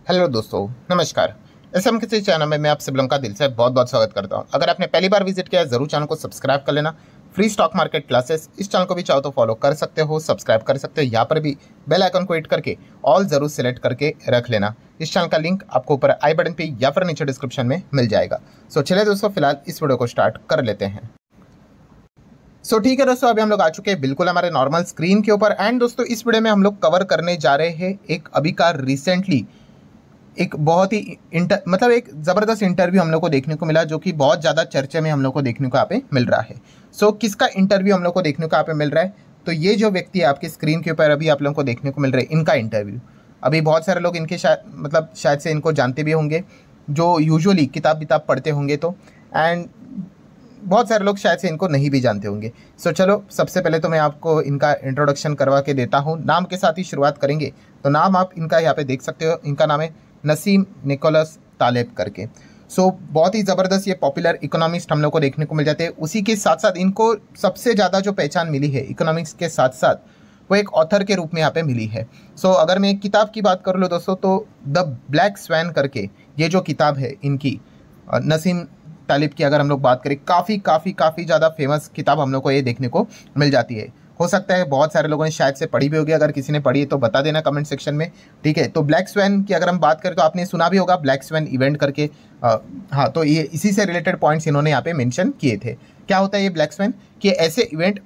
Hello दोस्तों, नमस्कार। SM किसी चैनल में मैं आप सभी लोगों का दिल से बहुत बहुत स्वागत करता हूं। अगर आपने पहली बार विजिट किया है जरूर चैनल को सब्सक्राइब कर लेना। फ्री स्टॉक मार्केट क्लासेस इस चैनल को भी चाहो तो फॉलो कर सकते हो, सब्सक्राइब कर सकते हो। यहाँ पर भी बेल आइकन को हिट करके ऑल जरूर सेलेक्ट करके रख लेना। इस चैनल का लिंक आपको ऊपर आई बटन पे या फिर नीचे डिस्क्रिप्शन में मिल जाएगा। सो चलिए दोस्तों, फिलहाल इस वीडियो को स्टार्ट कर लेते हैं। ठीक है दोस्तों, अभी हम लोग आ चुके हैं बिल्कुल हमारे नॉर्मल स्क्रीन के ऊपर। एंड दोस्तों, इस वीडियो में हम लोग कवर करने जा रहे हैं एक अभी का रिसेंटली एक बहुत ही एक ज़बरदस्त इंटरव्यू हम लोग को देखने को मिला, जो कि बहुत ज़्यादा चर्चे में हम लोग को देखने को यहाँ पे मिल रहा है। किसका इंटरव्यू हम लोग को देखने को यहाँ पे मिल रहा है? तो ये जो व्यक्ति है आपकी स्क्रीन के ऊपर अभी आप लोगों को देखने को मिल रहा है, इनका इंटरव्यू। अभी बहुत सारे लोग इनके शायद से इनको जानते भी होंगे, जो यूजुअली किताब विताब पढ़ते होंगे तो। एंड बहुत सारे लोग शायद से इनको नहीं भी जानते होंगे। चलो सबसे पहले तो मैं आपको इनका इंट्रोडक्शन करवा के देता हूँ। नाम के साथ ही शुरुआत करेंगे। तो नाम आप इनका यहाँ पे देख सकते हो। इनका नाम है नसीम निकोलस तालेब करके। बहुत ही ज़बरदस्त ये पॉपुलर इकोनॉमिस्ट हम लोग को देखने को मिल जाते हैं। उसी के साथ साथ इनको सबसे ज़्यादा जो पहचान मिली है इकोनॉमिक्स के साथ साथ, वो एक ऑथर के रूप में यहाँ पे मिली है। अगर मैं एक किताब की बात कर लूँ दोस्तों, तो द ब्लैक स्वैन करके ये जो किताब है इनकी, नसीम तालिब की अगर हम लोग बात करें, काफ़ी ज़्यादा फेमस किताब हम लोग को ये देखने को मिल जाती है। हो सकता है बहुत सारे लोगों ने शायद से पढ़ी भी होगी। अगर किसी ने पढ़ी है तो बता देना कमेंट सेक्शन में, ठीक है। तो ब्लैक स्वैन की अगर हम बात करें तो आपने सुना भी होगा, ब्लैक स्वैन इवेंट करके। हाँ, तो ये इसी से रिलेटेड पॉइंट्स इन्होंने यहाँ पे मेंशन किए थे। क्या होता है ये ब्लैक स्वैन? कि ऐसे इवेंट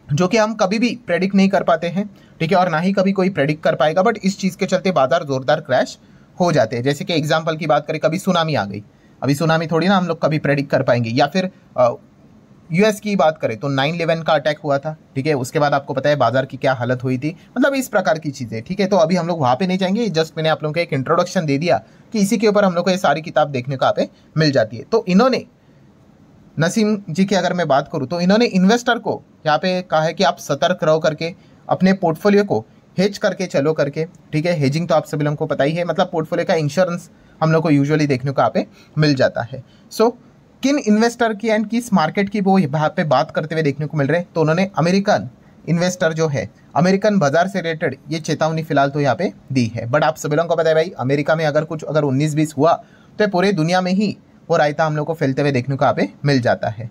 जो कि हम कभी भी प्रेडिक्ट नहीं कर पाते हैं, ठीक है, और ना ही कभी कोई प्रेडिक्ट कर पाएगा, बट इस चीज़ के चलते बाजार जोरदार क्रैश हो जाते हैं। जैसे कि एग्जाम्पल की बात करें, कभी सुनामी आ गई। अभी सुनामी थोड़ी ना हम लोग कभी प्रेडिक्ट कर पाएंगे। या फिर यूएस की बात करें तो 9/11 का अटैक हुआ था, ठीक है। उसके बाद आपको पता है बाजार की क्या हालत हुई थी। मतलब इस प्रकार की चीज़ें, ठीक है। तो अभी हम लोग वहाँ पे नहीं जाएंगे। जस्ट मैंने आप लोगों को एक इंट्रोडक्शन दे दिया कि इसी के ऊपर हम लोग को ये सारी किताब देखने को यहाँ पे मिल जाती है। तो इन्होंने, नसीम जी की अगर मैं बात करूँ, तो इन्होंने इन्वेस्टर को यहाँ पे कहा है कि आप सतर्क रहो करके, अपने पोर्टफोलियो को हेज करके चलो करके, ठीक है। हेजिंग तो आप सभी लोगों को पता ही है, मतलब पोर्टफोलियो का इंश्योरेंस हम लोग को यूजुअली देखने को यहाँ पे मिल जाता है। किन इन्वेस्टर की एंड किस मार्केट की वो यहाँ पे बात करते हुए देखने को मिल रहे हैं? तो उन्होंने अमेरिकन इन्वेस्टर जो है, अमेरिकन बाजार से रिलेटेड ये चेतावनी फिलहाल तो यहाँ पे दी है। बट आप सभी लोगों को पता है भाई, अमेरिका में अगर 19-20 हुआ तो पूरे दुनिया में ही वो रायता हम लोग को फैलते हुए देखने को यहाँ पे मिल जाता है।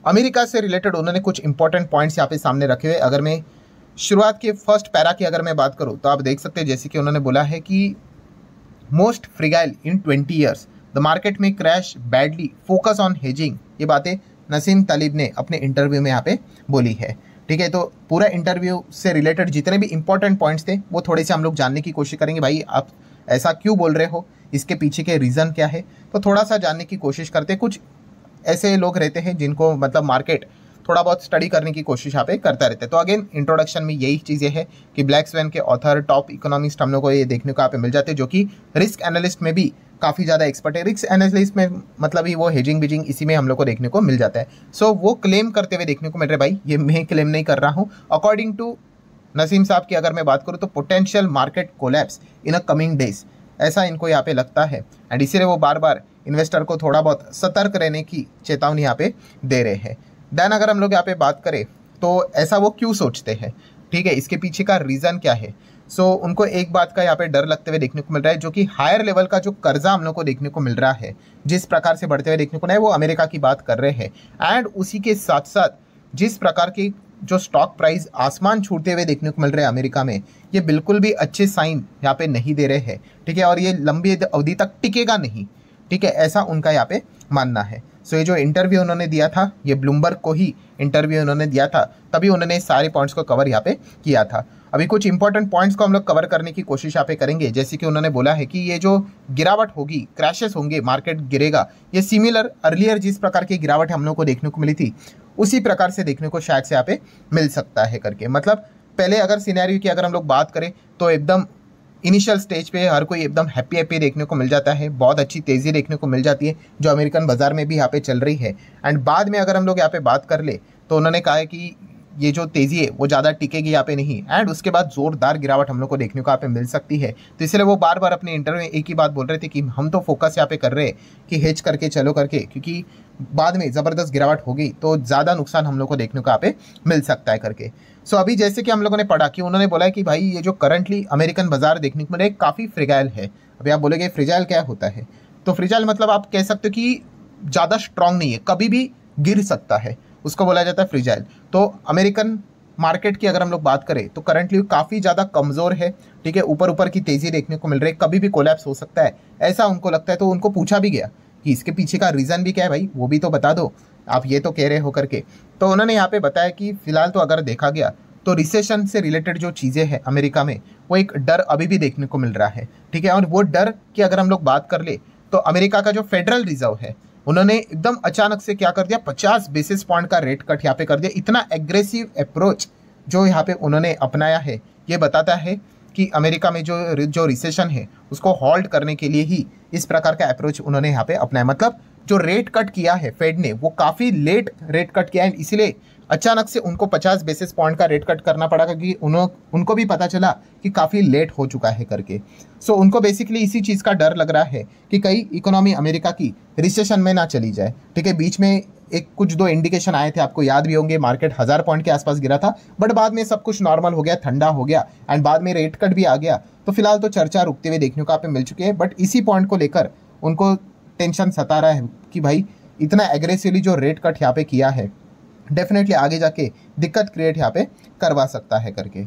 अमेरिका से रिलेटेड उन्होंने कुछ इंपॉर्टेंट पॉइंट्स यहाँ पे सामने रखे हुए। अगर मैं शुरुआत के फर्स्ट पैरा की अगर मैं बात करूँ तो आप देख सकते हैं, जैसे कि उन्होंने बोला है कि most fragile in 20 years, the market में crash badly, focus on hedging. ये बातें नसीम तालिब ने अपने इंटरव्यू में यहाँ पे बोली है, ठीक है। तो पूरा इंटरव्यू से रिलेटेड जितने भी इंपॉर्टेंट पॉइंट्स थे वो थोड़े से हम लोग जानने की कोशिश करेंगे। भाई आप ऐसा क्यों बोल रहे हो, इसके पीछे के रीज़न क्या है, तो थोड़ा सा जानने की कोशिश करते। कुछ ऐसे लोग रहते हैं जिनको मतलब मार्केट थोड़ा बहुत स्टडी करने की कोशिश यहाँ पे करता रहता है। तो अगेन इंट्रोडक्शन में यही चीज़ें है कि ब्लैक स्वैन के ऑथर, टॉप इकोनॉमिस्ट हम लोग को ये देखने को यहाँ पे मिल जाते हैं, जो कि रिस्क एनालिस्ट में भी काफ़ी ज़्यादा एक्सपर्ट है। रिस्क एनालिस्ट में मतलब ही वो हेजिंग बीजिंग इसी में हम लोग को देखने को मिल जाता है। वो क्लेम करते हुए देखने को मिल रहे। भाई ये मैं क्लेम नहीं कर रहा हूँ, अकॉर्डिंग टू नसीम साहब की अगर मैं बात करूँ तो potential market collapse in a coming days, ऐसा इनको यहाँ पे लगता है। एंड इसीलिए वो बार बार इन्वेस्टर को थोड़ा बहुत सतर्क रहने की चेतावनी यहाँ पे दे रहे हैं। देन अगर हम लोग यहाँ पे बात करें तो ऐसा वो क्यों सोचते हैं, ठीक है, इसके पीछे का रीज़न क्या है? उनको एक बात का यहाँ पे डर लगते हुए देखने को मिल रहा है, जो कि हायर लेवल का जो कर्जा हम लोग को देखने को मिल रहा है, जिस प्रकार से बढ़ते हुए देखने को नहीं, वो अमेरिका की बात कर रहे हैं। एंड उसी के साथ साथ जिस प्रकार की जो स्टॉक प्राइस आसमान छूटते हुए देखने को मिल रहे हैं अमेरिका में, ये बिल्कुल भी अच्छे साइन यहाँ पे नहीं दे रहे हैं, ठीक है। और ये लंबी अवधि तक टिकेगा नहीं, ठीक है, ऐसा उनका यहाँ पे मानना है। ये जो इंटरव्यू उन्होंने दिया था, ये ब्लूमबर्ग को ही इंटरव्यू उन्होंने दिया था, तभी उन्होंने सारे पॉइंट्स को कवर यहाँ पे किया था। अभी कुछ इंपॉर्टेंट पॉइंट्स को हम लोग कवर करने की कोशिश यहाँ पे करेंगे। जैसे कि उन्होंने बोला है कि ये जो गिरावट होगी, क्रैशेस होंगे, मार्केट गिरेगा, ये सिमिलर अर्लियर जिस प्रकार की गिरावट हम लोग को देखने को मिली थी उसी प्रकार से देखने को शायद से यहाँ पे मिल सकता है करके। मतलब पहले अगर सिनेरियो की अगर हम लोग बात करें तो एकदम इनिशियल स्टेज पे हर कोई एकदम हैप्पी देखने को मिल जाता है, बहुत अच्छी तेज़ी देखने को मिल जाती है, जो अमेरिकन बाजार में भी यहाँ पे चल रही है। एंड बाद में अगर हम लोग यहाँ पे बात कर ले तो उन्होंने कहा है कि ये जो तेजी है वो ज़्यादा टिकेगी यहाँ पे नहीं, एंड उसके बाद जोरदार गिरावट हम लोग को देखने को यहाँ पे मिल सकती है। तो इसलिए वो बार बार अपने इंटरव्यू में एक ही बात बोल रहे थे कि हम तो फोकस यहाँ पे कर रहे हैं कि हेज करके चलो करके, क्योंकि बाद में ज़बरदस्त गिरावट होगी तो ज़्यादा नुकसान हम लोग को देखने को यहाँ पे मिल सकता है करके। सो अभी जैसे कि हम लोगों ने पढ़ा कि उन्होंने बोला है कि भाई ये जो करंटली अमेरिकन बाजार देखने को मिल रहा है काफ़ी फ्रिजाइल है। अभी आप बोलेंगे फ्रिजाइल क्या होता है, तो फ्रिजाइल मतलब आप कह सकते हो कि ज़्यादा स्ट्रांग नहीं है, कभी भी गिर सकता है, उसको बोला जाता है फ्रिजाइल। तो अमेरिकन मार्केट की अगर हम लोग बात करें तो करंटली काफ़ी ज़्यादा कमज़ोर है, ठीक है, ऊपर ऊपर की तेज़ी देखने को मिल रही है, कभी भी कोलैप्स हो सकता है ऐसा उनको लगता है। तो उनको पूछा भी गया कि इसके पीछे का रीज़न भी क्या है भाई, वो भी तो बता दो, आप ये तो कह रहे हो करके। तो उन्होंने यहाँ पे बताया कि फिलहाल तो अगर देखा गया तो रिसेशन से रिलेटेड जो चीज़ें हैं अमेरिका में, वो एक डर अभी भी देखने को मिल रहा है, ठीक है। और वो डर की अगर हम लोग बात कर ले तो अमेरिका का जो फेडरल रिजर्व है उन्होंने एकदम अचानक से क्या कर दिया, 50 बेसिस पॉइंट का रेट कट यहाँ पे कर दिया। इतना एग्रेसिव अप्रोच जो यहाँ पे उन्होंने अपनाया है, ये बताता है कि अमेरिका में जो रिसेशन है उसको हॉल्ट करने के लिए ही इस प्रकार का अप्रोच उन्होंने यहाँ पे अपनाया। मतलब जो रेट कट किया है फेड ने वो काफ़ी लेट रेट कट किया है, इसीलिए अचानक से उनको 50 बेसिस पॉइंट का रेट कट करना पड़ा, क्योंकि उनको भी पता चला कि काफ़ी लेट हो चुका है करके। सो उनको बेसिकली इसी चीज़ का डर लग रहा है कि कहीं इकोनॉमी अमेरिका की रिसेशन में ना चली जाए, ठीक है। बीच में एक कुछ दो इंडिकेशन आए थे, आपको याद भी होंगे, मार्केट 1000 पॉइंट के आसपास गिरा था, बट बाद में सब कुछ नॉर्मल हो गया, ठंडा हो गया, एंड बाद में रेट कट भी आ गया। तो फिलहाल तो चर्चा रुकते हुए देखने को आप मिल चुकी है, बट इसी पॉइंट को लेकर उनको टेंशन सता रहा है कि भाई इतना एग्रेसिवली जो रेट कट यहाँ पे किया है डेफिनेटली आगे जाके दिक्कत क्रिएट यहाँ पे करवा सकता है करके।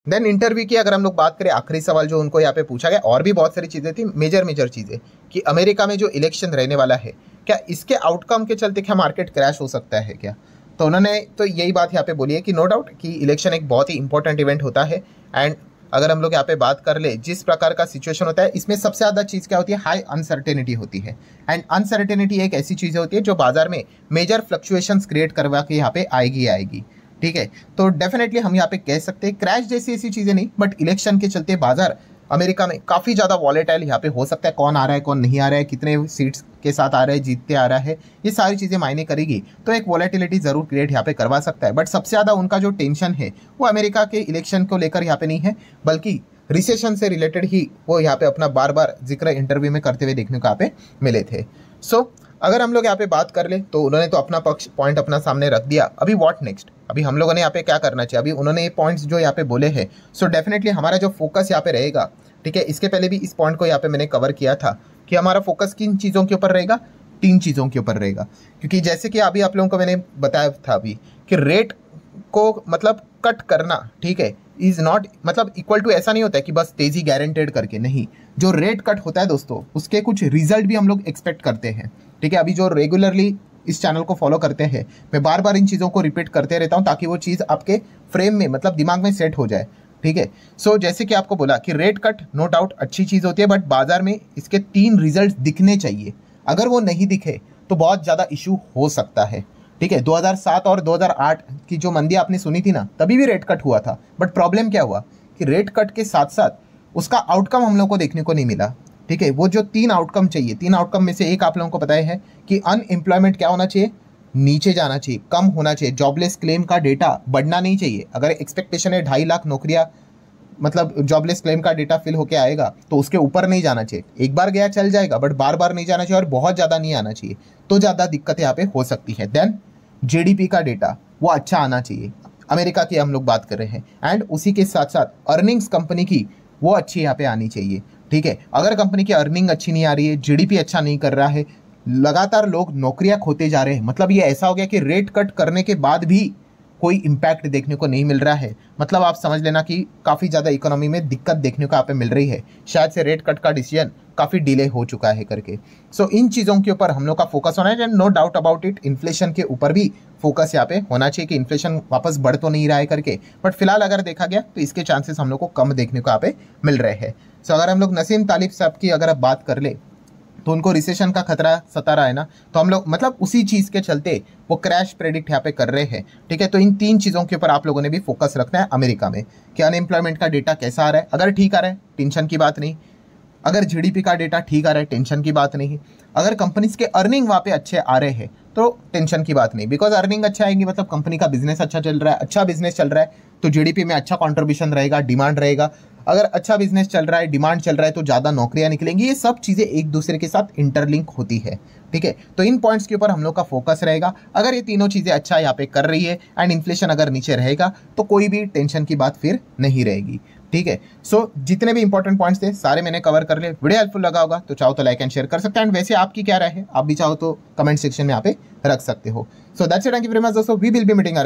देन इंटरव्यू की अगर हम लोग बात करें, आखिरी सवाल जो उनको यहाँ पे पूछा गया, और भी बहुत सारी चीज़ें थी, मेजर चीज़ें, कि अमेरिका में जो इलेक्शन रहने वाला है क्या इसके आउटकम के चलते क्या मार्केट क्रैश हो सकता है क्या। तो उन्होंने तो यही बात यहाँ पे बोली है कि नो डाउट कि इलेक्शन एक बहुत ही इंपॉर्टेंट इवेंट होता है, एंड अगर हम लोग यहाँ पे बात कर ले जिस प्रकार का सिचुएशन होता है इसमें सबसे ज़्यादा चीज़ क्या होती है, हाई अनसर्टेनिटी होती है। एंड अनसर्टेनिटी एक ऐसी चीज़ होती है जो बाजार में मेजर फ्लक्चुएशंस क्रिएट करवा के यहाँ पे आएगी, ठीक है। तो डेफिनेटली हम यहाँ पे कह सकते हैं क्रैश जैसी ऐसी चीज़ें नहीं, बट इलेक्शन के चलते बाजार अमेरिका में काफ़ी ज़्यादा वॉलेटाइल यहाँ पे हो सकता है, कौन आ रहा है कौन नहीं आ रहा है, कितने सीट्स के साथ आ रहा है, जीतते आ रहा है, ये सारी चीज़ें मायने करेगी, तो एक वॉलेटिलिटी ज़रूर क्रिएट यहाँ पे करवा सकता है। बट सबसे ज़्यादा उनका जो टेंशन है वो अमेरिका के इलेक्शन को लेकर यहाँ पे नहीं है, बल्कि रिसेशन से रिलेटेड ही वो यहाँ पे अपना बार बार जिक्र इंटरव्यू में करते हुए देखने को यहाँ पे मिले थे। सो अगर हम लोग यहाँ पे बात कर ले तो उन्होंने तो अपना पक्ष पॉइंट अपना सामने रख दिया, अभी व्हाट नेक्स्ट, अभी हम लोगों ने यहाँ पे क्या करना चाहिए, अभी उन्होंने ये पॉइंट्स जो यहाँ पे बोले हैं, सो डेफिनेटली हमारा जो फोकस यहाँ पे रहेगा, ठीक है। इसके पहले भी इस पॉइंट को यहाँ पे मैंने कवर किया था कि हमारा फोकस किन चीज़ों के ऊपर रहेगा, 3 चीज़ों के ऊपर रहेगा, क्योंकि जैसे कि अभी आप लोगों को मैंने बताया था अभी कि रेट को मतलब कट करना, ठीक है, इज़ नॉट मतलब इक्वल टू ऐसा नहीं होता है कि बस तेज़ी गारंटेड करके, नहीं, जो रेट कट होता है दोस्तों उसके कुछ रिजल्ट भी हम लोग एक्सपेक्ट करते हैं, ठीक है। अभी जो रेगुलरली इस चैनल को फॉलो करते हैं, मैं बार बार इन चीज़ों को रिपीट करते रहता हूँ ताकि वो चीज़ आपके फ्रेम में मतलब दिमाग में सेट हो जाए, ठीक है। सो जैसे कि आपको बोला कि रेट कट नो डाउट अच्छी चीज़ होती है, बट बाजार में इसके 3 रिजल्ट दिखने चाहिए, अगर वो नहीं दिखे तो बहुत ज़्यादा इशू हो सकता है, ठीक है। 2007 और 2008 की जो मंदी आपने सुनी थी ना, तभी भी रेट कट हुआ था, बट प्रॉब्लम क्या हुआ कि रेट कट के साथ साथ उसका आउटकम हम लोग को देखने को नहीं मिला, ठीक है। वो जो 3 आउटकम चाहिए, 3 आउटकम में से एक आप लोगों को पता है कि अनएम्प्लॉयमेंट क्या होना चाहिए, नीचे जाना चाहिए, कम होना चाहिए, जॉबलेस क्लेम का डेटा बढ़ना नहीं चाहिए। अगर एक्सपेक्टेशन है 2.5 लाख नौकरियां मतलब जॉबलेस क्लेम का डेटा फिल होके आएगा तो उसके ऊपर नहीं जाना चाहिए, एक बार गया चल जाएगा बट बार बार नहीं जाना चाहिए, और बहुत ज़्यादा नहीं आना चाहिए, तो ज़्यादा दिक्कत यहाँ पे हो सकती है। देन जीडीपी का डेटा वो अच्छा आना चाहिए, अमेरिका की हम लोग बात कर रहे हैं, एंड उसी के साथ साथ अर्निंग्स कंपनी की वो अच्छी यहाँ पे आनी चाहिए, ठीक है। अगर कंपनी की अर्निंग अच्छी नहीं आ रही है, जीडीपी अच्छा नहीं कर रहा है, लगातार लोग नौकरियां खोते जा रहे हैं, मतलब ये ऐसा हो गया कि रेट कट करने के बाद भी कोई इम्पैक्ट देखने को नहीं मिल रहा है, मतलब आप समझ लेना कि काफ़ी ज़्यादा इकोनॉमी में दिक्कत देखने को यहाँ पे मिल रही है, शायद से रेट कट का डिसीजन काफ़ी डिले हो चुका है करके। सो इन चीज़ों के ऊपर हम लोग का फोकस होना है, and no doubt about it inflation के ऊपर भी फोकस यहाँ पे होना चाहिए कि इन्फ्लेशन वापस बढ़ तो नहीं रहा है करके, बट फिलहाल अगर देखा गया तो इसके चांसेस हम लोग को कम देखने को यहाँ पे मिल रहे हैं। सो अगर हम लोग नसीम तालिब साहब की अगर आप बात कर ले तो उनको रिसेशन का खतरा सता रहा है ना, तो हम लोग मतलब उसी चीज़ के चलते वो क्रैश प्रेडिक्ट यहाँ पे कर रहे हैं, ठीक है। तो इन 3 चीज़ों के ऊपर आप लोगों ने भी फोकस रखना है अमेरिका में कि अनएम्प्लॉयमेंट का डेटा कैसा आ रहा है, अगर ठीक आ रहा है टेंशन की बात नहीं, अगर जीडीपी का डेटा ठीक आ रहा है, टेंशन की बात नहीं। अगर कंपनीज के अर्निंग वहाँ पे अच्छे आ रहे हैं तो टेंशन की बात नहीं, बिकॉज अर्निंग अच्छा आएंगी मतलब कंपनी का बिजनेस अच्छा चल रहा है। अच्छा बिजनेस चल रहा है तो जीडीपी में अच्छा कंट्रीब्यूशन रहेगा, डिमांड रहेगा। अगर अच्छा बिजनेस चल रहा है, डिमांड चल रहा है तो ज़्यादा नौकरियां निकलेंगी। ये सब चीज़ें एक दूसरे के साथ इंटरलिंक होती है, ठीक है। तो इन पॉइंट्स के ऊपर हम लोग का फोकस रहेगा। अगर ये तीनों चीज़ें अच्छा यहाँ पे कर रही है एंड इन्फ्लेशन अगर नीचे रहेगा तो कोई भी टेंशन की बात फिर नहीं रहेगी, ठीक है। सो जितने भी इंपॉर्टेंट पॉइंट्स थे सारे मैंने कवर कर लिए। वीडियो हेल्पफुल लगा होगा तो चाहो तो लाइक एंड शेयर कर सकते हैं। एंड वैसे आपकी क्या राय है, आप भी चाहो तो कमेंट सेक्शन में यहाँ पे रख सकते हो। So that's it, thank you very much दोस्तों, वी विल बी मीटिंग